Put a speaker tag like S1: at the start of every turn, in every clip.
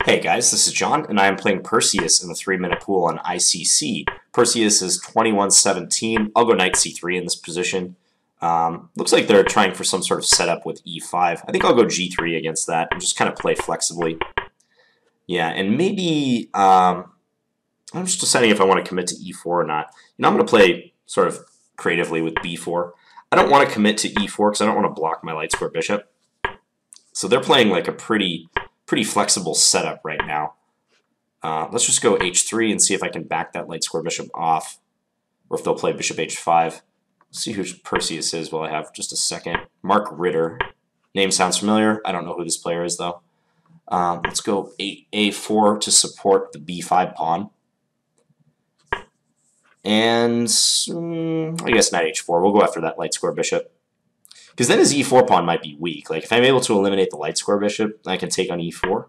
S1: Hey guys, this is John, and I am playing Perseus in the 3-minute pool on ICC. Perseus is 21-17. I'll go knight c3 in this position. Looks like they're trying for some sort of setup with e5. I think I'll go g3 against that and just kind of play flexibly. Yeah, and maybe I'm just deciding if I want to commit to e4 or not. I'm going to play sort of creatively with b4. I don't want to commit to e4 because I don't want to block my light square bishop. So they're playing like a pretty flexible setup right now. Let's just go h3 and see if I can back that light square bishop off, or if they'll play bishop h5. Let's see who Perseus is while I have just a second. Mark Ritter. Name sounds familiar. I don't know who this player is, though. Let's go a4 to support the b5 pawn. And I guess knight h4. We'll go after that light square bishop. Because then his e4 pawn might be weak. Like, if I'm able to eliminate the light square bishop, I can take on e4.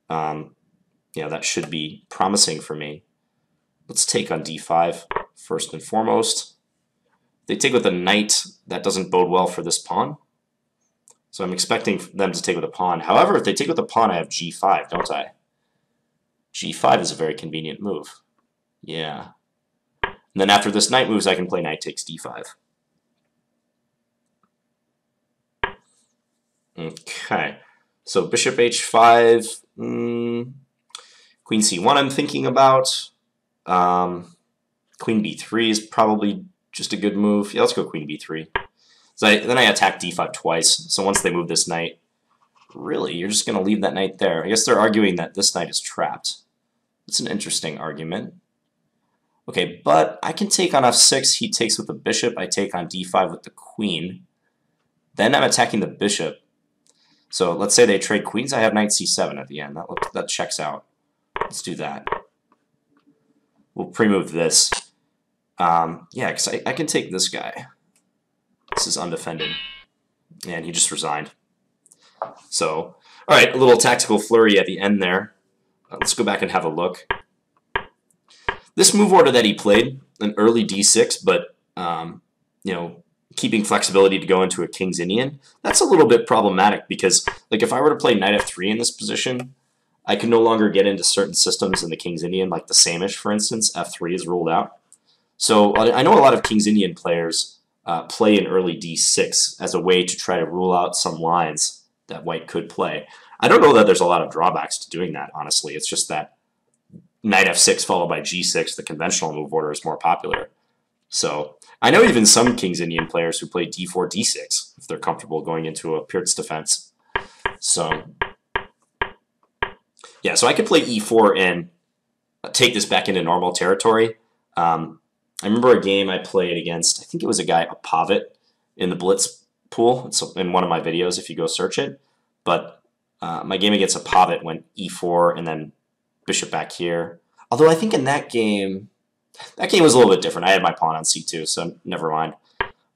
S1: That should be promising for me. Let's take on d5 first and foremost. If they take with a knight, that doesn't bode well for this pawn. So I'm expecting them to take with a pawn. However, if they take with a pawn, I have g5, don't I? g5 is a very convenient move. Yeah. And then after this knight moves, I can play knight takes d5. Okay, so bishop h5, queen c1 I'm thinking about. Queen b3 is probably just a good move. Yeah, let's go queen b3. So then I attack d5 twice, so once they move this knight, really, you're just going to leave that knight there. I guess they're arguing that this knight is trapped. That's an interesting argument. Okay, but I can take on f6, he takes with the bishop, I take on d5 with the queen. Then I'm attacking the bishop. So let's say they trade queens. I have knight c7 at the end. That checks out. Let's do that. We'll pre-move this. Yeah, because I can take this guy. This is undefended. And he just resigned. So, all right, a little tactical flurry at the end there. Let's go back and have a look. This move order that he played, an early d6, but, keeping flexibility to go into a King's Indian, that's a little bit problematic because, like, if I were to play knight f3 in this position, I can no longer get into certain systems in the King's Indian, like the Samish, for instance. f3 is ruled out. So I know a lot of King's Indian players play an early d6 as a way to try to rule out some lines that white could play. I don't know that there's a lot of drawbacks to doing that, honestly. It's just that knight f6 followed by g6, the conventional move order, is more popular. So I know even some King's Indian players who play d4, d6 if they're comfortable going into a Pirt's defense. So yeah, so I could play e4 and take this back into normal territory. I remember a game I played against, I think it was a guy, Pavitt, in the blitz pool. It's in one of my videos if you go search it. But my game against Pavitt went e4 and then bishop back here. Although I think in that game was a little bit different. I had my pawn on c2, so never mind.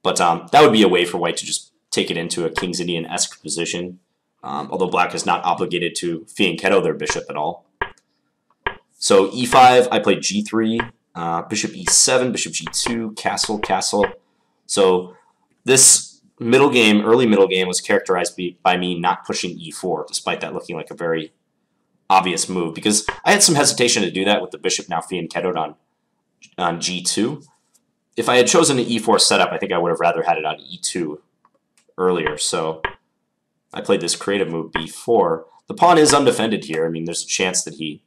S1: But that would be a way for white to just take it into a King's Indian-esque position, although black is not obligated to fianchetto their bishop at all. So e5, I played g3, bishop e7, bishop g2, castle, castle. So this early middle game, was characterized by me not pushing e4, despite that looking like a very obvious move, because I had some hesitation to do that with the bishop now fianchettoed on g2. If I had chosen an e4 setup, I think I would have rather had it on e2 earlier. So I played this creative move, b4. The pawn is undefended here. I mean, there's a chance that he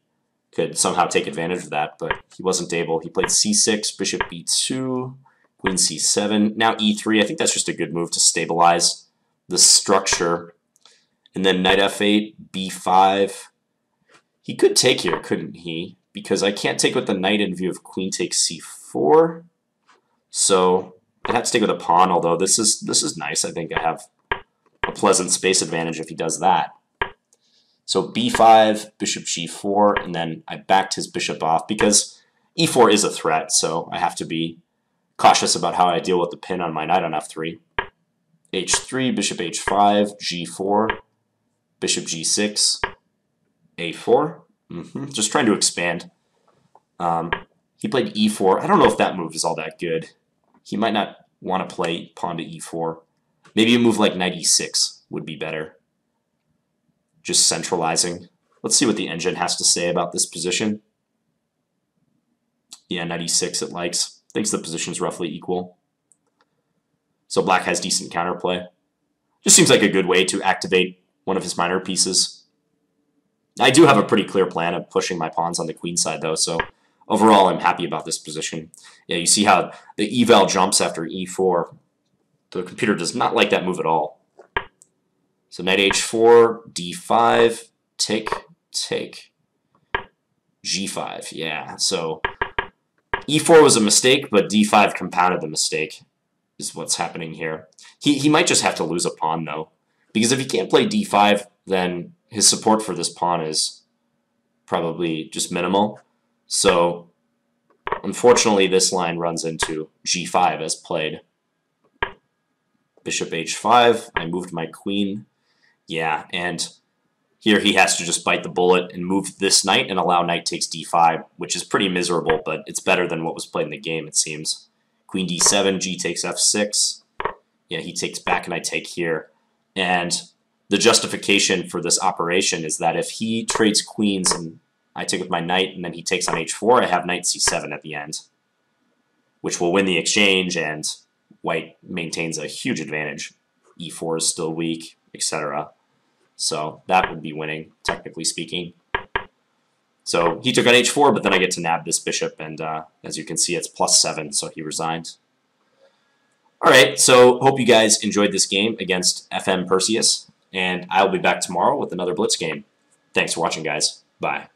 S1: could somehow take advantage of that, but he wasn't able. He played c6, bishop b2, queen c7. Now e3. I think that's just a good move to stabilize the structure. And then knight f8, b5. He could take here, couldn't he? Because I can't take with the knight in view of queen takes c4. So I'd have to take with a pawn, although this is nice. I think I have a pleasant space advantage if he does that. So b5, bishop g4, and then I backed his bishop off because e4 is a threat, so I have to be cautious about how I deal with the pin on my knight on f3. h3, bishop h5, g4, bishop g6, a4. Just trying to expand. He played e4. I don't know if that move is all that good. He might not want to play pawn to e4. Maybe a move like knight e6 would be better. Just centralizing. Let's see what the engine has to say about this position. Yeah, 96 it likes. Thinks the position's roughly equal. So black has decent counterplay. Just seems like a good way to activate one of his minor pieces. I do have a pretty clear plan of pushing my pawns on the queen side, though, so overall I'm happy about this position. Yeah, you see how the eval jumps after e4. The computer does not like that move at all. So knight h4, d5, take, take. g5, yeah. So e4 was a mistake, but d5 compounded the mistake, is what's happening here. He might just have to lose a pawn, though, because if he can't play d5, then his support for this pawn is probably just minimal. So unfortunately, this line runs into g5 as played. Bishop h5, I moved my queen. Yeah, and here he has to just bite the bullet and move this knight and allow knight takes d5, which is pretty miserable, but it's better than what was played in the game, it seems. Queen d7, g takes f6. Yeah, he takes back and I take here. And the justification for this operation is that if he trades queens and I take with my knight and then he takes on h4, I have knight c7 at the end, which will win the exchange, and white maintains a huge advantage. e4 is still weak, etc. So that would be winning, technically speaking. So he took on h4, but then I get to nab this bishop, and as you can see, it's +7, so he resigned. All right, so hope you guys enjoyed this game against FM Perseus, and I'll be back tomorrow with another Blitz game. Thanks for watching, guys. Bye.